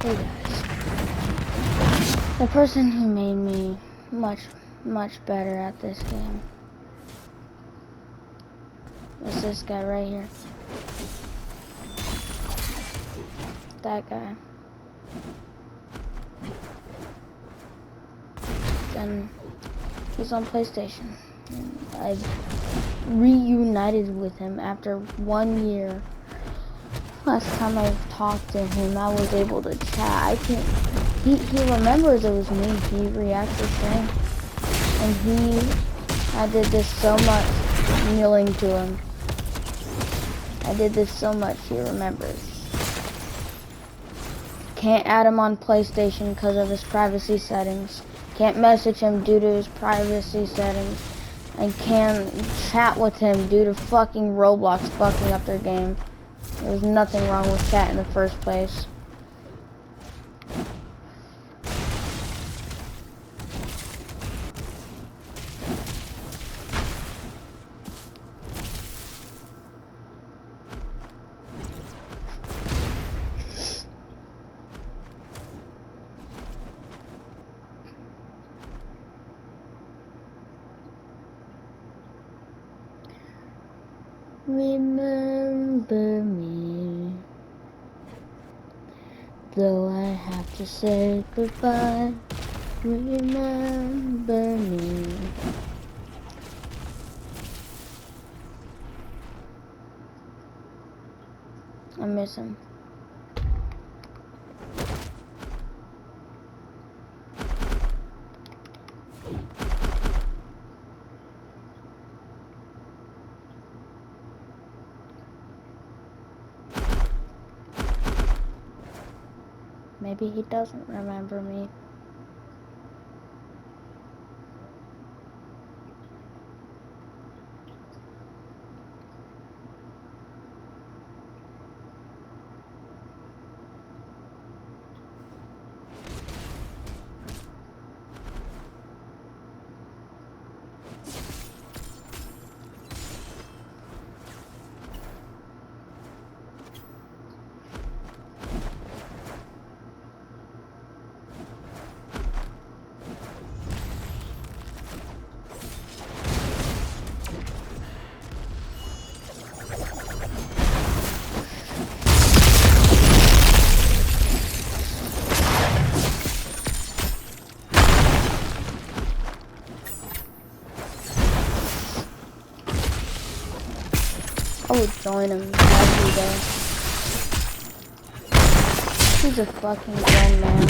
Hey guys, the person who made me much better at this game is this guy right here. That guy. And he's on PlayStation. And I've reunited with him after 1 year. Last time I talked to him, I was able to chat. He remembers it was me. He reacts the same. And I did this so much, kneeling to him. I did this so much, he remembers. Can't add him on PlayStation because of his privacy settings. Can't message him due to his privacy settings. And can't chat with him due to fucking Roblox fucking up their game. There's nothing wrong with chat in the first place. Remember me, though I have to say goodbye. Remember me. I miss him. Maybe he doesn't remember me. I would join him every day. He's a fucking grown man.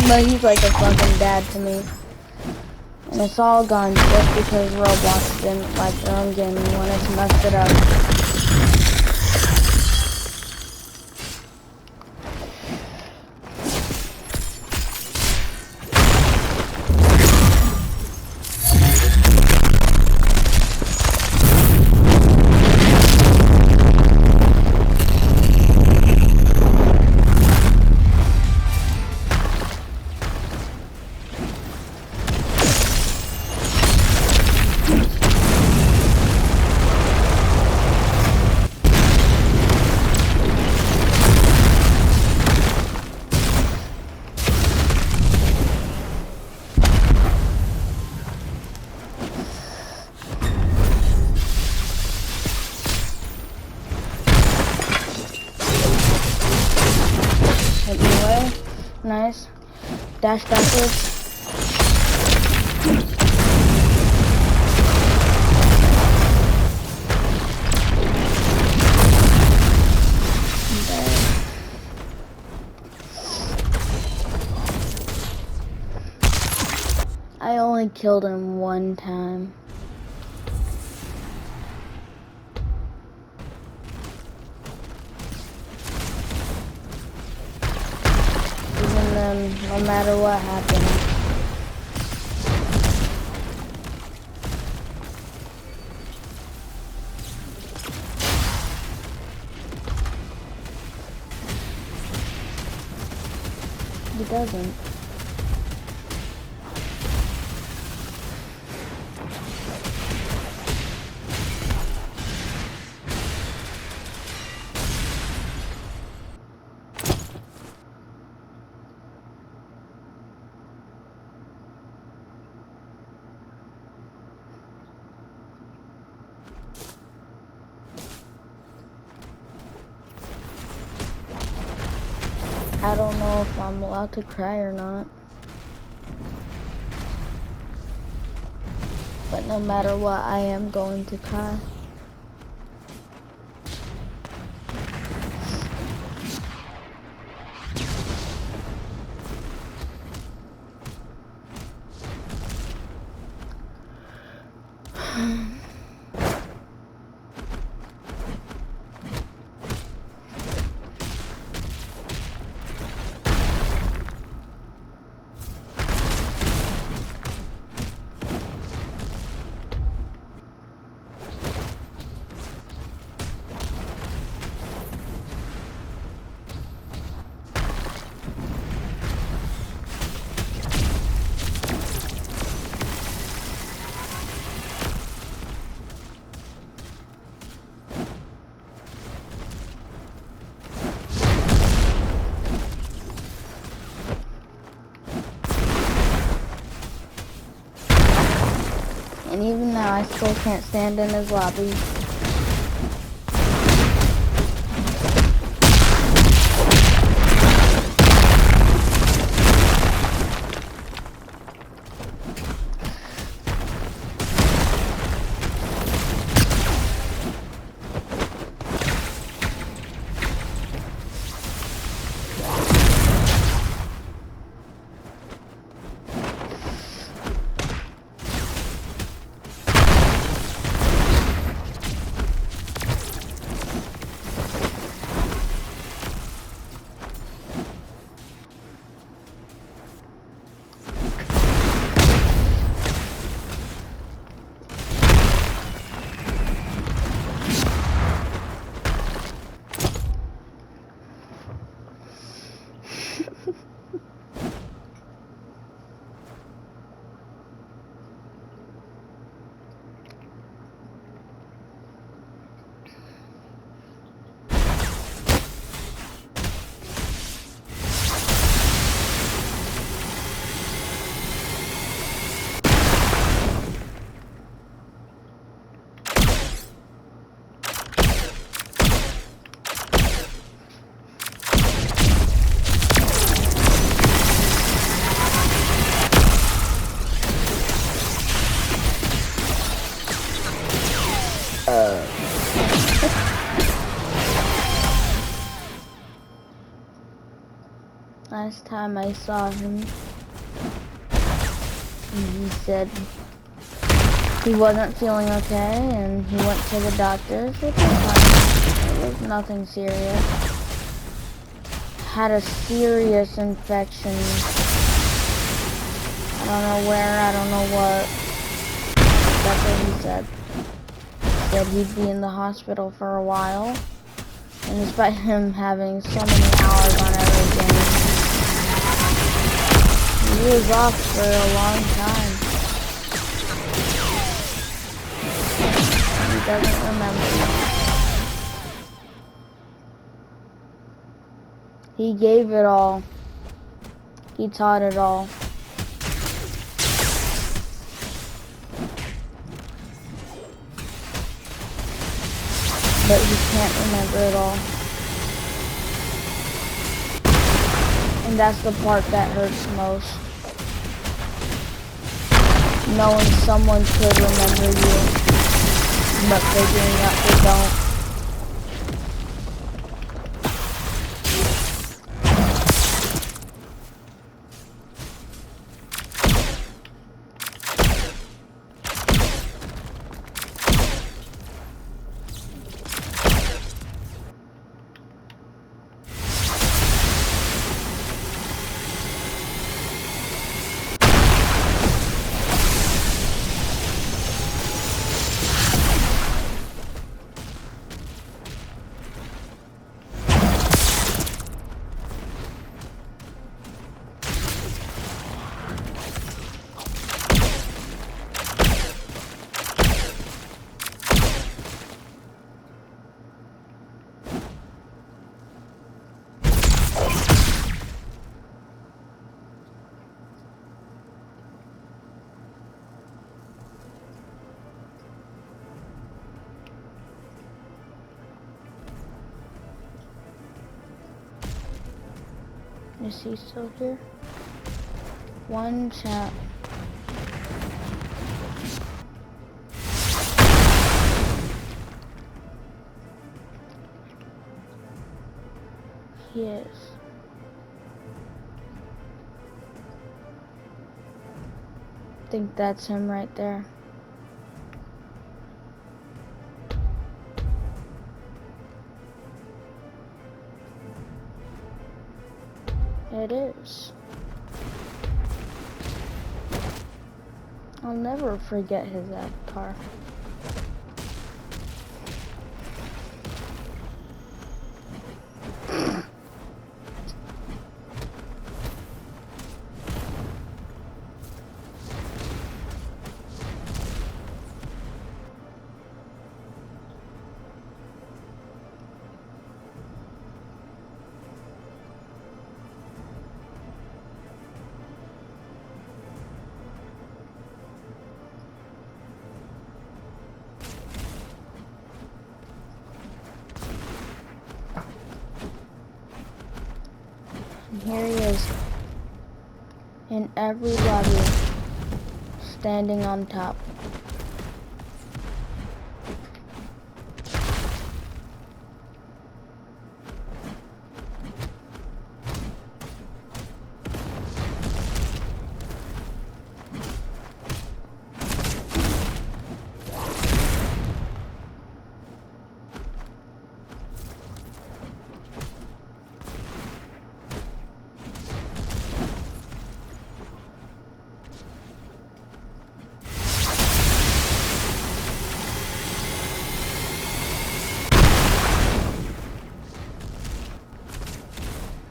But he's like a fucking dad to me. And it's all gone just because Roblox didn't like their own game and wanted to mess it up. Nice. Dash backwards. I only killed him one time. No matter what happened. He doesn't. I don't know if I'm allowed to cry or not. But no matter what, I am going to cry. And even now, I still can't stand in his lobby. Last time I saw him, he said he wasn't feeling okay and he went to the doctors, which was fine. It was nothing serious. Had a serious infection. I don't know where, I don't know what. That's what he said. He said he'd be in the hospital for a while. And despite him having so many hours on every game, he was off for a long time. He doesn't remember me. He gave it all. He taught it all. But he can't remember it all. And that's the part that hurts most. Knowing someone could remember you, but figuring out they don't. Is he still here? One shot. He is. I think that's him right there. It is. I'll never forget his avatar. And here he is, in every lobby, standing on top.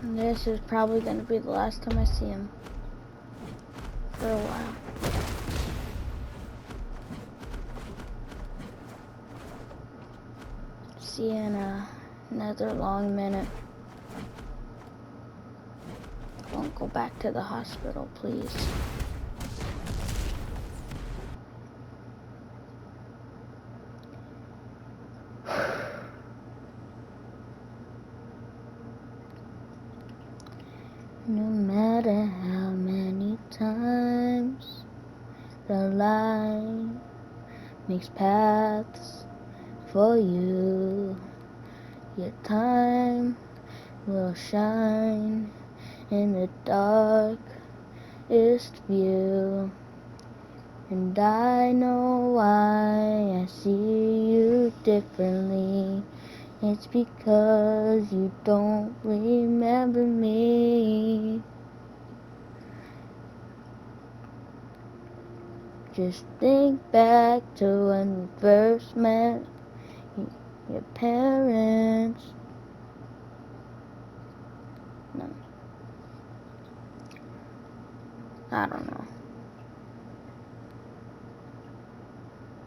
And this is probably going to be the last time I see him for a while. See you in another long minute. Don't go back to the hospital, please. No matter how many times the light makes paths for you, your time will shine in the darkest view. And I know why I see you differently. It's because you don't remember me. Just think back to when we first met. Your parents. No. I don't know.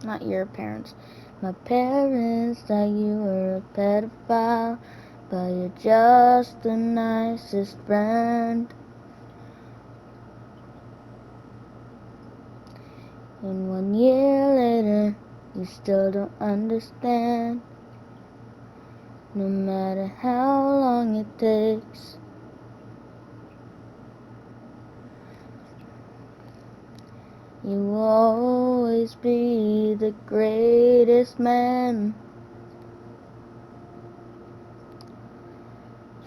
Not your parents. My parents thought you were a pedophile, but you're just the nicest friend. And 1 year later, you still don't understand. No matter how long it takes. You will always be the greatest man.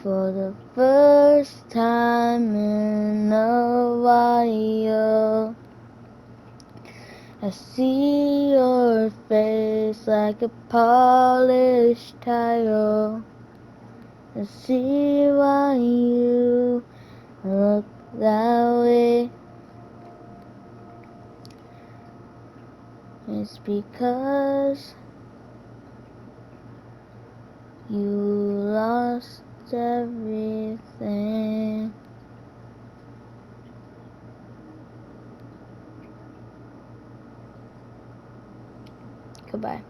For the first time in a while, I see your face like a polished tile. I see why you look that way. It's because you lost everything. Goodbye.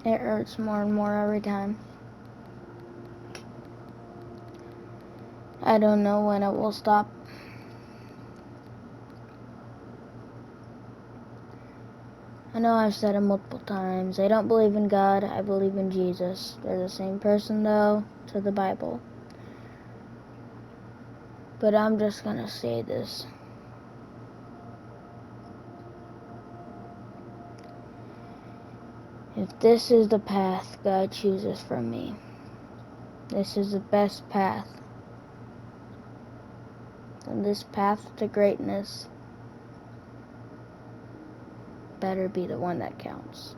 It hurts more and more every time. I don't know when it will stop. I know I've said it multiple times. I don't believe in God. I believe in Jesus. They're the same person, though, to the Bible. But I'm just gonna say this. If this is the path God chooses for me, this is the best path. And this path to greatness better be the one that counts.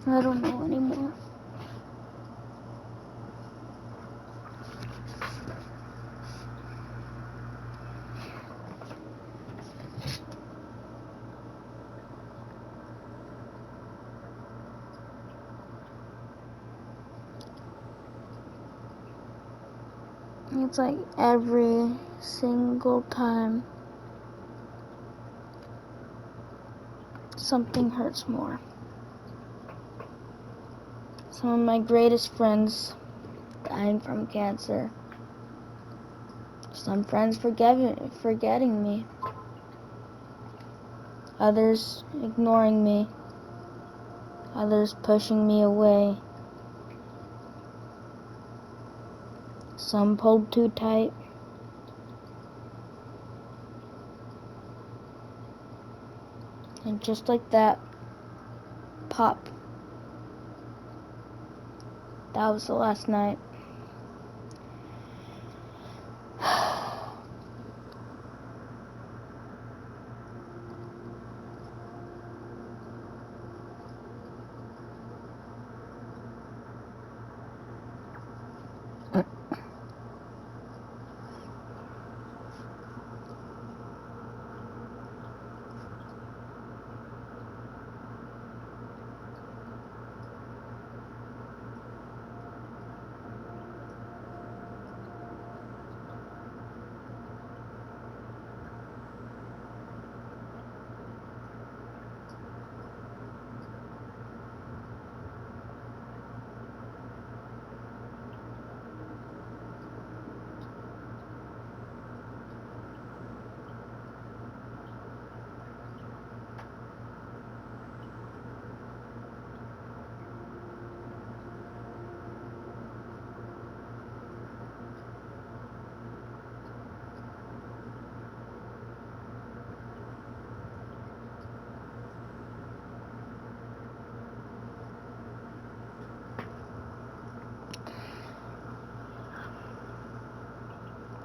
I don't know anymore. It's like every single time something hurts more. Some of my greatest friends dying from cancer. Some friends forgetting me. Others ignoring me. Others pushing me away. Some pulled too tight. And just like that, pop. That was the last night.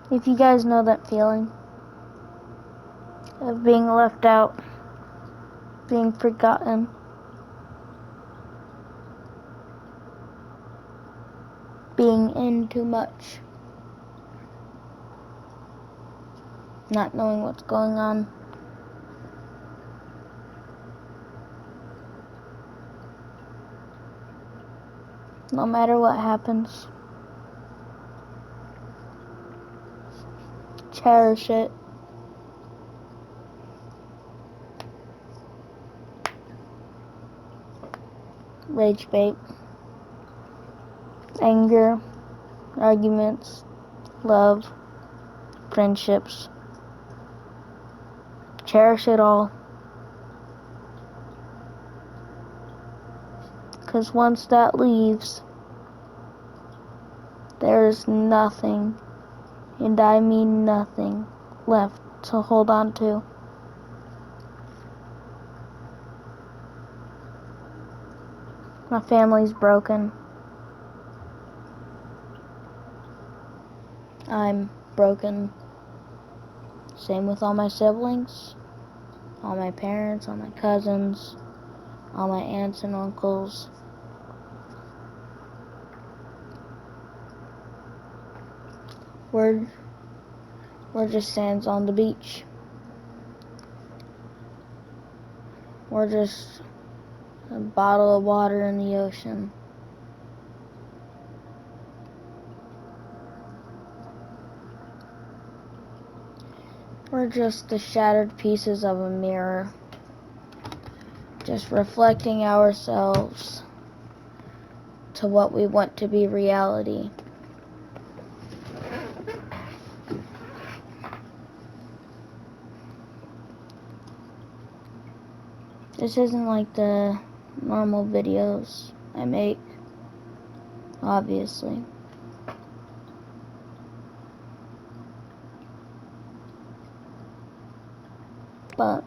If you guys know that feeling of being left out, being forgotten, being in too much, not knowing what's going on, no matter what happens, cherish it. Rage bait, anger, arguments, love, friendships. Cherish it all. Because once that leaves, there is nothing, and I mean nothing, left to hold on to. My family's broken. I'm broken. Same with all my siblings, all my parents, all my cousins, all my aunts and uncles. We're just sands on the beach. We're just a bottle of water in the ocean. We're just the shattered pieces of a mirror, just reflecting ourselves to what we want to be reality. This isn't like the normal videos I make, obviously. But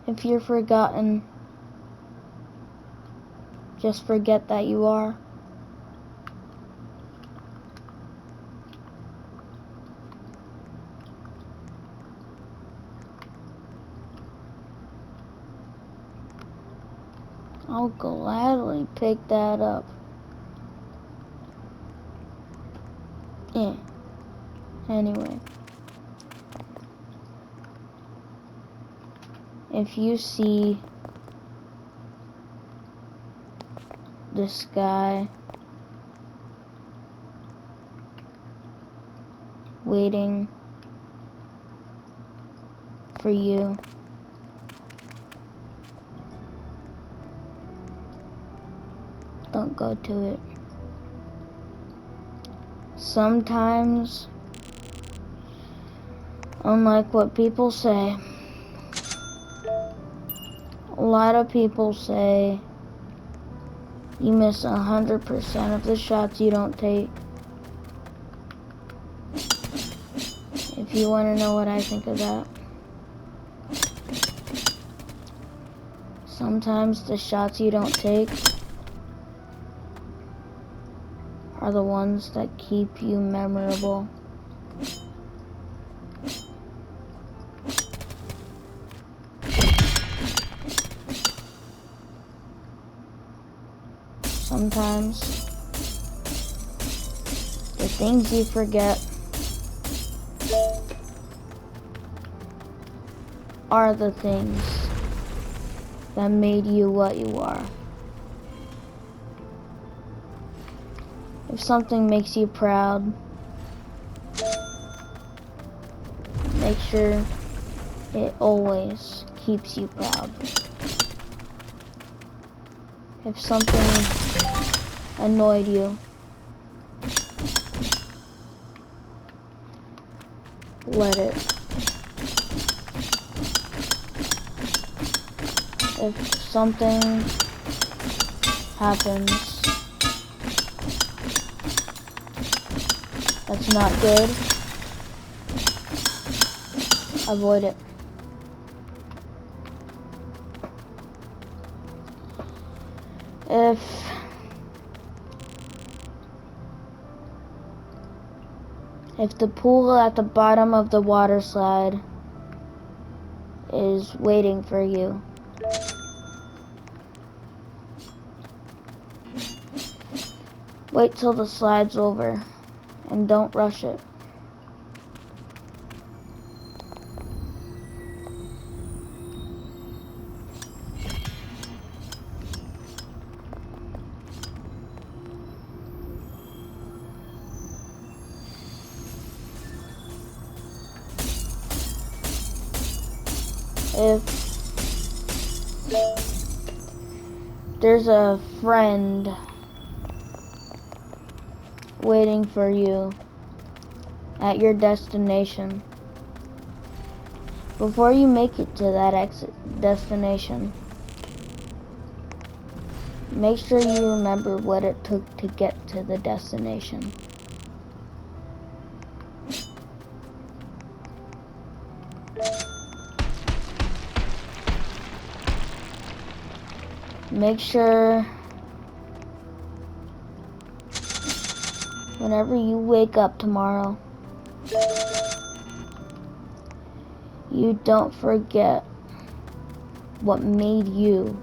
if you're forgotten, just forget that you are. I'll gladly pick that up. Yeah. Anyway. If you see the sky waiting for you, don't go to it. Sometimes, unlike what people say, a lot of people say you miss 100% of the shots you don't take. If you want to know what I think of that, sometimes the shots you don't take are the ones that keep you memorable. Sometimes the things you forget are the things that made you what you are. If something makes you proud, make sure it always keeps you proud. If something annoyed you, let it. If something happens that's not good, avoid it. If the pool at the bottom of the water slide is waiting for you, wait till the slide's over and don't rush it. If there's a friend waiting for you at your destination, before you make it to that destination, make sure you remember what it took to get to the destination. Make sure whenever you wake up tomorrow, you don't forget what made you,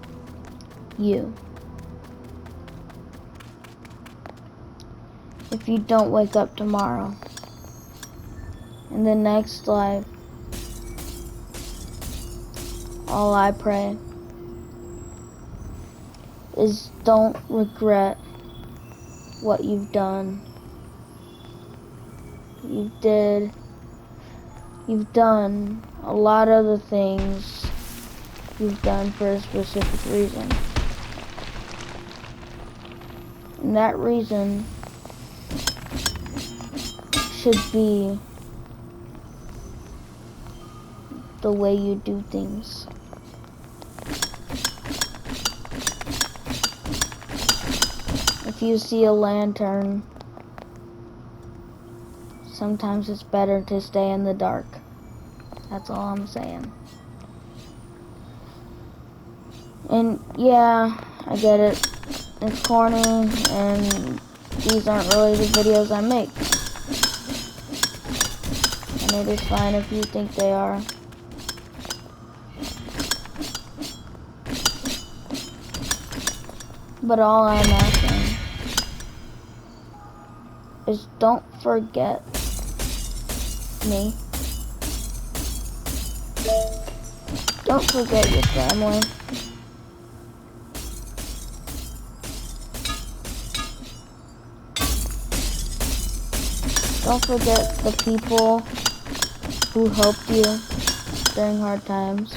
you. if you don't wake up tomorrow. In the next life, all I pray is don't regret what you've done. You've done a lot of the things you've done for a specific reason. And that reason should be the way you do things. If you see a lantern, sometimes it's better to stay in the dark. That's all I'm saying. And yeah, I get it. It's corny, and these aren't really the videos I make. And it is fine if you think they are. But all I'm asking is don't forget me. Don't forget your family. Don't forget the people who helped you during hard times.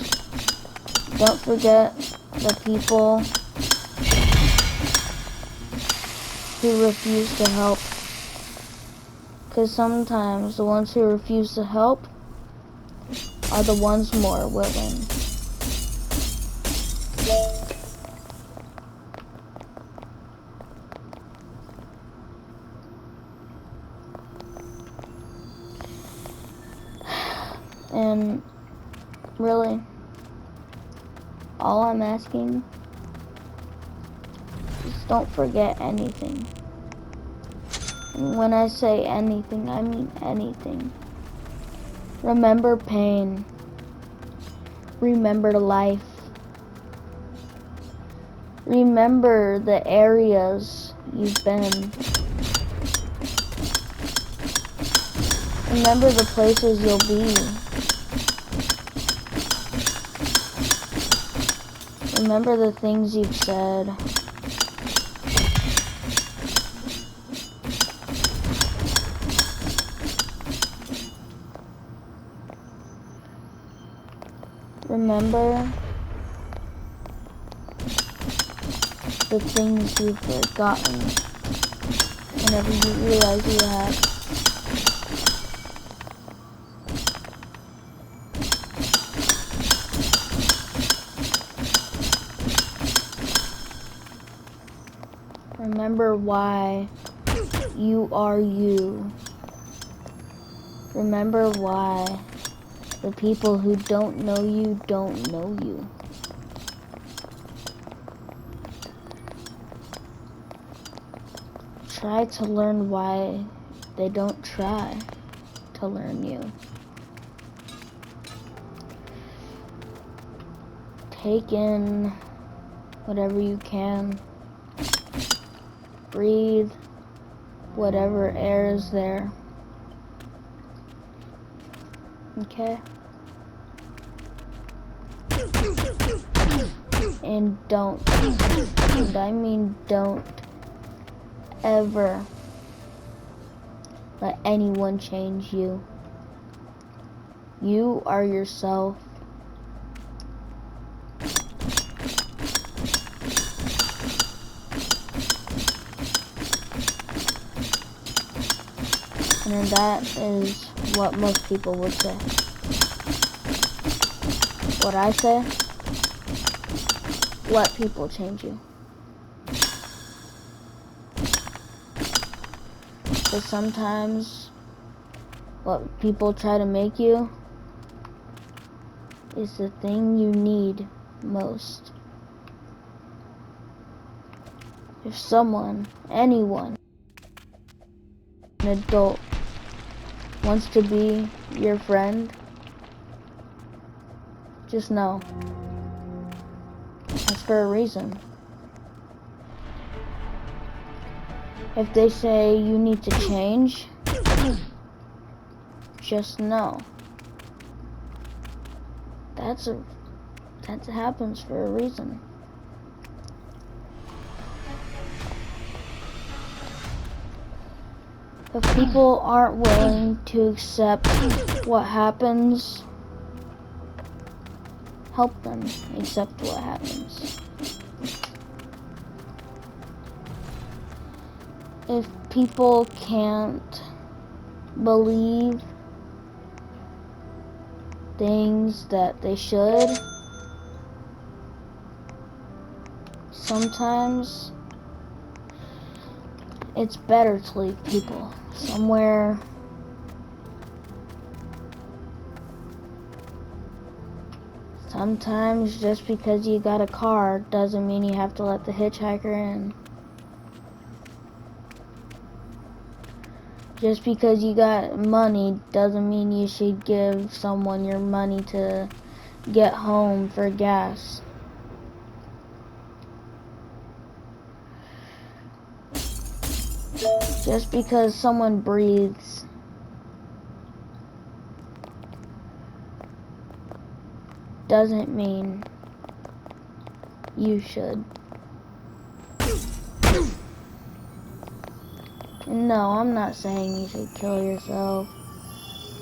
Don't forget the people who refuse to help. Because sometimes the ones who refuse to help are the ones more willing. And really, all I'm asking is don't forget anything. And when I say anything, I mean anything. Remember pain. Remember life. Remember the areas you've been. Remember the places you'll be. Remember the things you've said. Remember the things you've forgotten whenever you realize you have. Remember why you are you. Remember why the people who don't know you don't know you. Try to learn why they don't try to learn you. Take in whatever you can. Breathe whatever air is there. Okay? And don't, and I mean don't ever let anyone change you. You are yourself. And that is what most people would say. What I say, let people change you. Because sometimes what people try to make you is the thing you need most. If someone, anyone, an adult, wants to be your friend, just know it's for a reason. If they say you need to change, just know that happens for a reason. If people aren't willing to accept what happens, help them accept what happens. If people can't believe things that they should, sometimes it's better to leave people somewhere sometimes just because you got a car doesn't mean you have to let the hitchhiker in. Just because you got money doesn't mean you should give someone your money to get home for gas. Just because someone breathes doesn't mean you should. And no, I'm not saying you should kill yourself.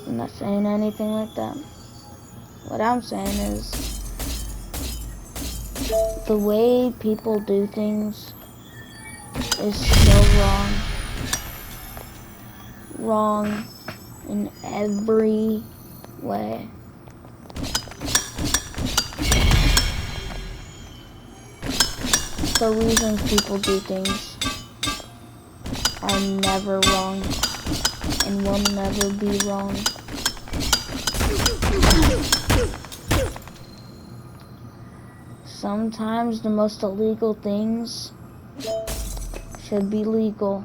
I'm not saying anything like that. What I'm saying is the way people do things is so wrong. Wrong in every way. The reasons people do things are never wrong and will never be wrong. Sometimes the most illegal things should be legal.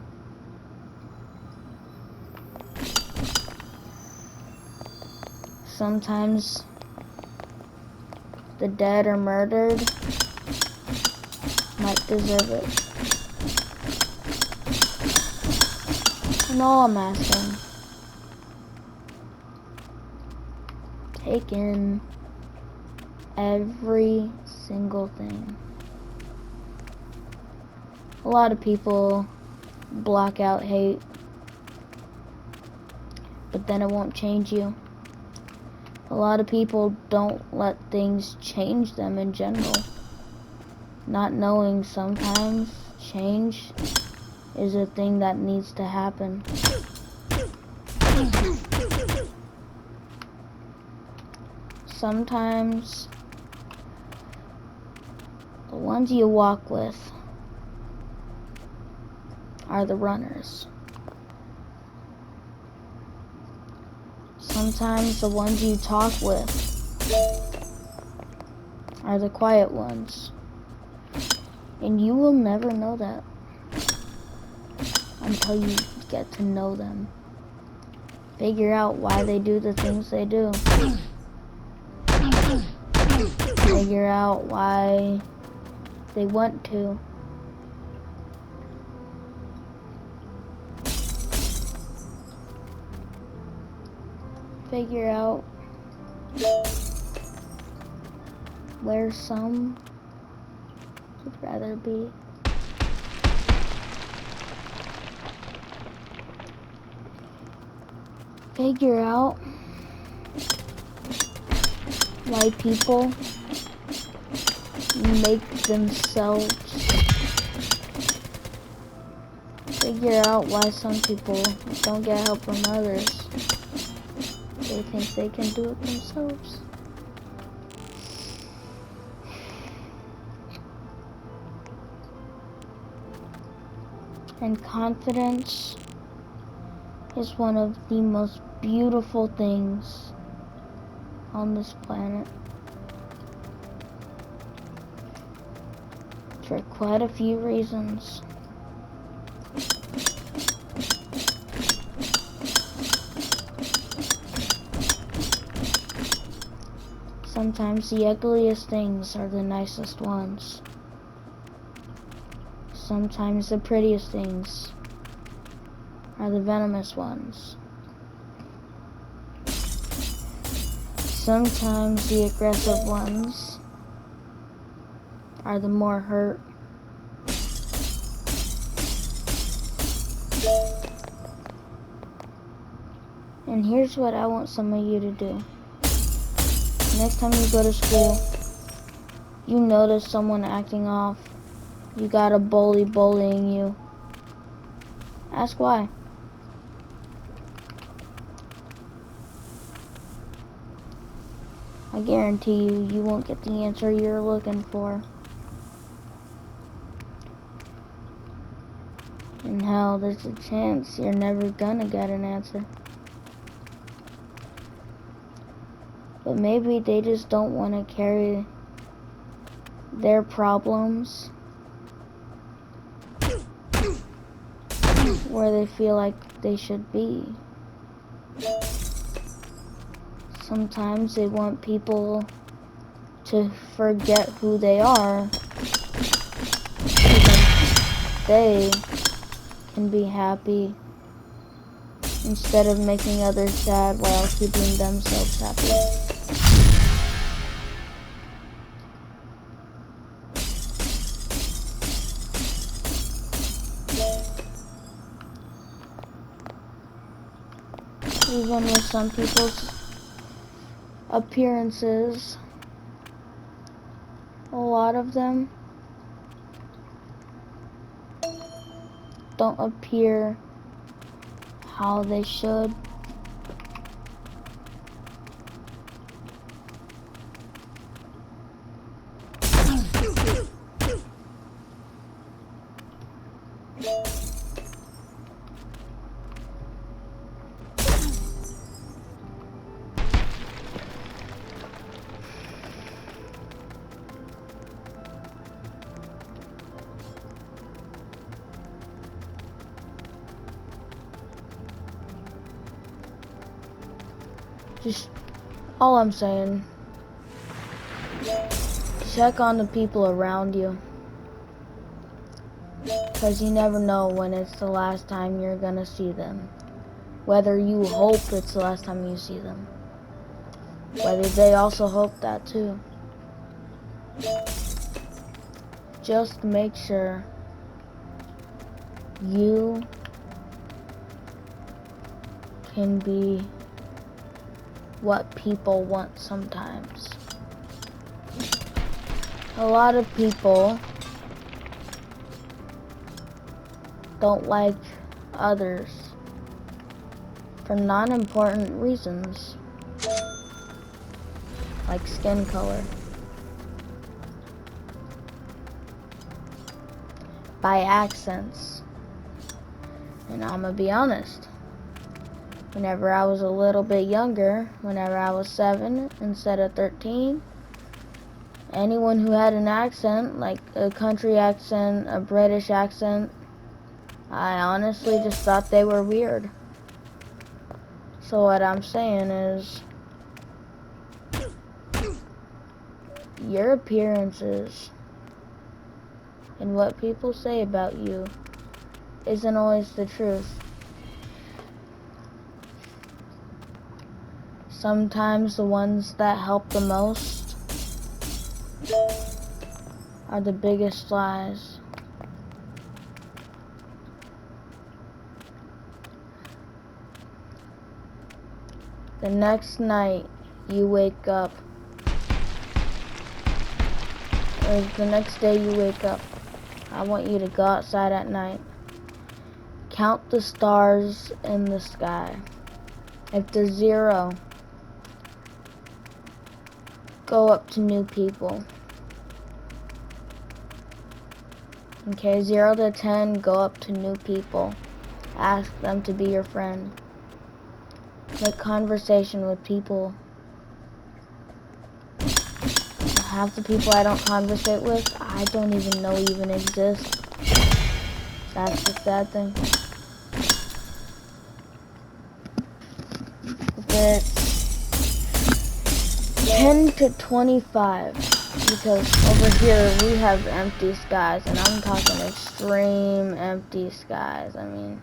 Sometimes the dead or murdered might deserve it. And all I'm asking, take in every single thing. A lot of people block out hate, but then it won't change you. A lot of people don't let things change them in general, not knowing sometimes change is a thing that needs to happen. Sometimes the ones you walk with are the runners. Sometimes the ones you talk with are the quiet ones. And you will never know that until you get to know them. Figure out why they do the things they do. Figure out why they want to. Figure out where some would rather be. Figure out why people make themselves. Figure out why some people don't get help from others. They think they can do it themselves. And confidence is one of the most beautiful things on this planet. For quite a few reasons. Sometimes the ugliest things are the nicest ones. Sometimes the prettiest things are the venomous ones. Sometimes the aggressive ones are the more hurt. And here's what I want some of you to do. Next time you go to school, you notice someone acting off, you got a bully bullying you, ask why. I guarantee you, you won't get the answer you're looking for. And hell, there's a chance you're never gonna get an answer. But maybe they just don't want to carry their problems where they feel like they should be. Sometimes they want people to forget who they are so that they can be happy instead of making others sad while keeping themselves happy. Even with some people's appearances, a lot of them don't appear how they should. Just, all I'm saying, check on the people around you. Because you never know when it's the last time you're gonna see them. Whether you hope it's the last time you see them. Whether they also hope that too. Just make sure you can be what people want sometimes. A lot of people don't like others for non-important reasons, like skin color. By accents. And I'm gonna be honest. Whenever I was a little bit younger, whenever I was 7 instead of 13, anyone who had an accent, like a country accent, a British accent, I honestly just thought they were weird. So what I'm saying is, your appearances and what people say about you isn't always the truth. Sometimes the ones that help the most are the biggest lies. The next night you wake up, or the next day you wake up, I want you to go outside at night. Count the stars in the sky. If there's 0, go up to new people. Okay, 0 to 10, go up to new people. Ask them to be your friend. Make conversation with people. Half the people I don't conversate with, I don't even know even exist. That's the sad thing. If it's 10 to 25, because over here we have empty skies, and I'm talking extreme empty skies. I mean,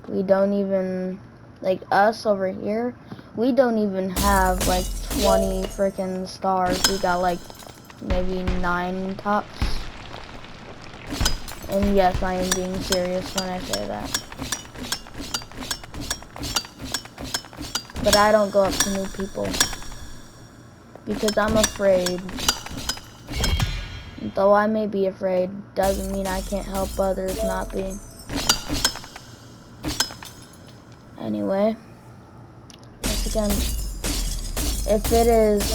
We don't even, like us over here, we don't even have like 20 freaking stars. We got like maybe 9 tops. And yes, I am being serious when I say that. But I don't go up to new people because I'm afraid. Though I may be afraid, doesn't mean I can't help others not be. Anyway, once again, if it is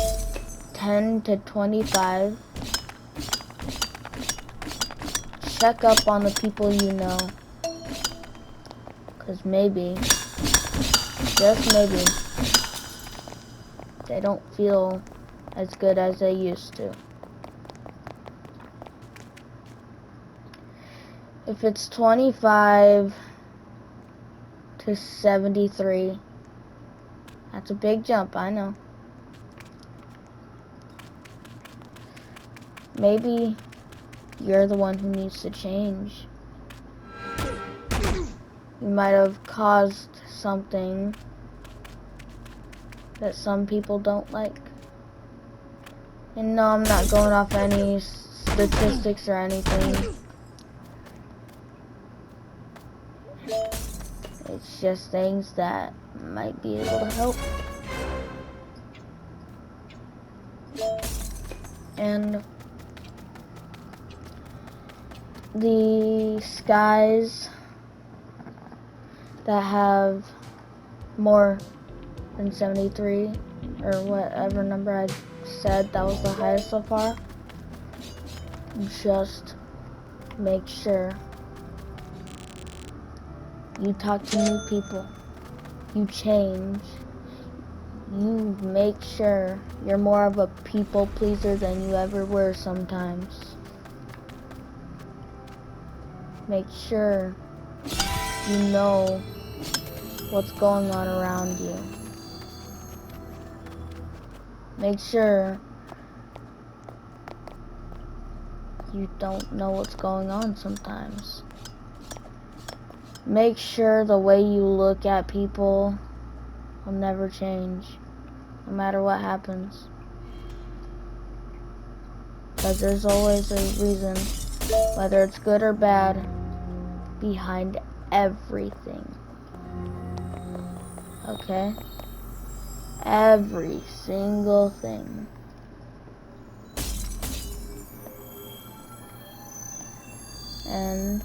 10 to 25, check up on the people you know. Because maybe, just maybe, they don't feel as good as they used to. If it's 25 to 73, that's a big jump, I know. Maybe you're the one who needs to change. You might have caused something that some people don't like. And no, I'm not going off any statistics or anything. It's just things that might be able to help. And the skies that have more than 73 or whatever number I said that was the highest so far, just make sure you talk to new people, you change, you make sure you're more of a people pleaser than you ever were sometimes. Make sure you know what's going on around you. Make sure you don't know what's going on sometimes. Make sure the way you look at people will never change, no matter what happens. Because there's always a reason, whether it's good or bad, behind everything. Okay? Every single thing. And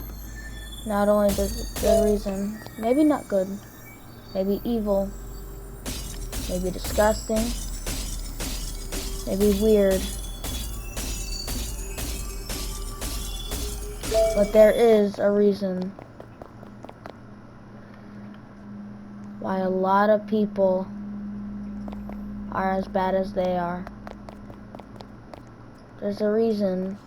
not only does good reason, maybe not good, maybe evil, maybe disgusting, maybe weird, but there is a reason why a lot of people are as bad as they are. There's a reason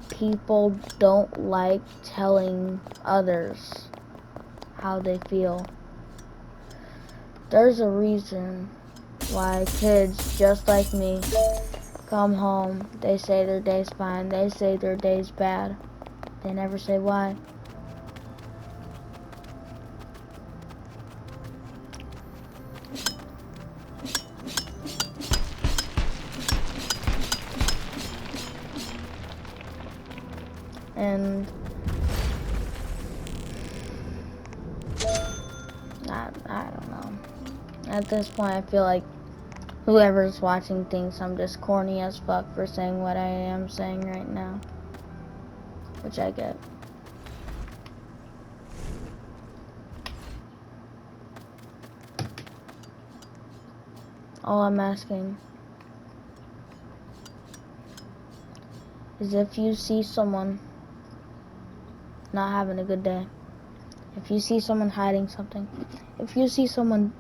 people don't like telling others how they feel. There's a reason why kids just like me come home, they say their day's fine, they say their day's bad. They never say why. And I don't know. At this point, I feel like whoever's watching thinks I'm just corny as fuck for saying what I am saying right now. Which I get. All I'm asking is if you see someone not having a good day, if you see someone hiding something, if you see someone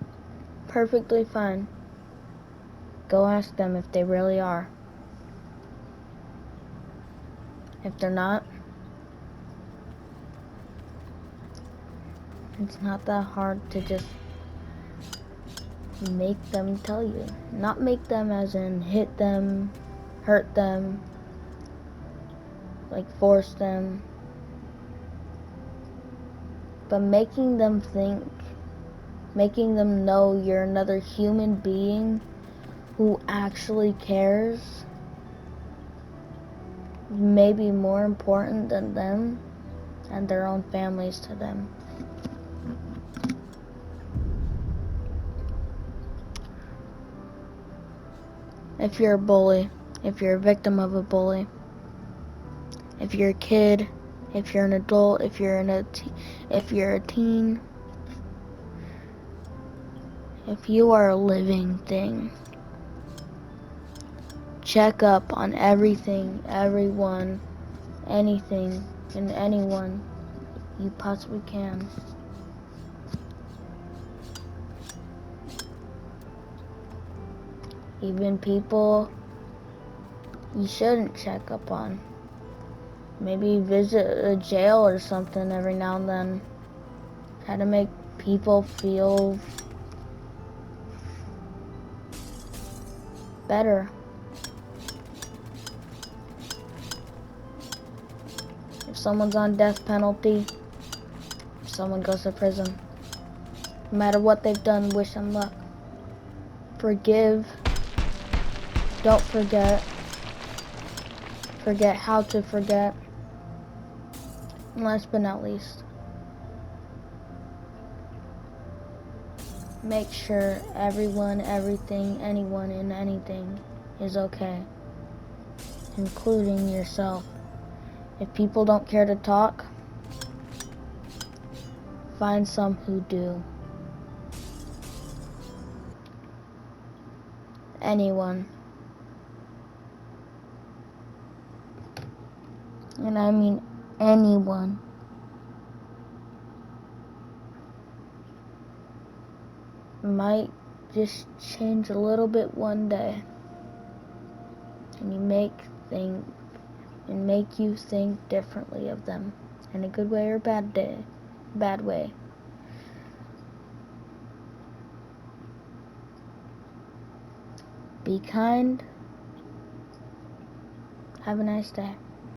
perfectly fine, go ask them if they really are. If they're not, it's not that hard to just make them tell you. Not make them as in hit them, hurt them, like force them. but making them think, making them know you're another human being who actually cares may be more important than them and their own families to them. If you're a bully, if you're a victim of a bully, if you're a kid, if you're an adult, if you're a teen, if you are a living thing, check up on everything, everyone, anything, and anyone you possibly can. Even people you shouldn't check up on. Maybe visit a jail or something every now and then. Try to make people feel better. If someone's on death penalty, if someone goes to prison, no matter what they've done, wish them luck. Forgive. Don't forget. Forget how to forget. And last but not least, make sure everyone, everything, anyone, and anything is okay, including yourself. If people don't care to talk, find some who do. Anyone. And I mean anyone. Might just change a little bit one day. And make you think differently of them. In a good way or bad way. Be kind. Have a nice day.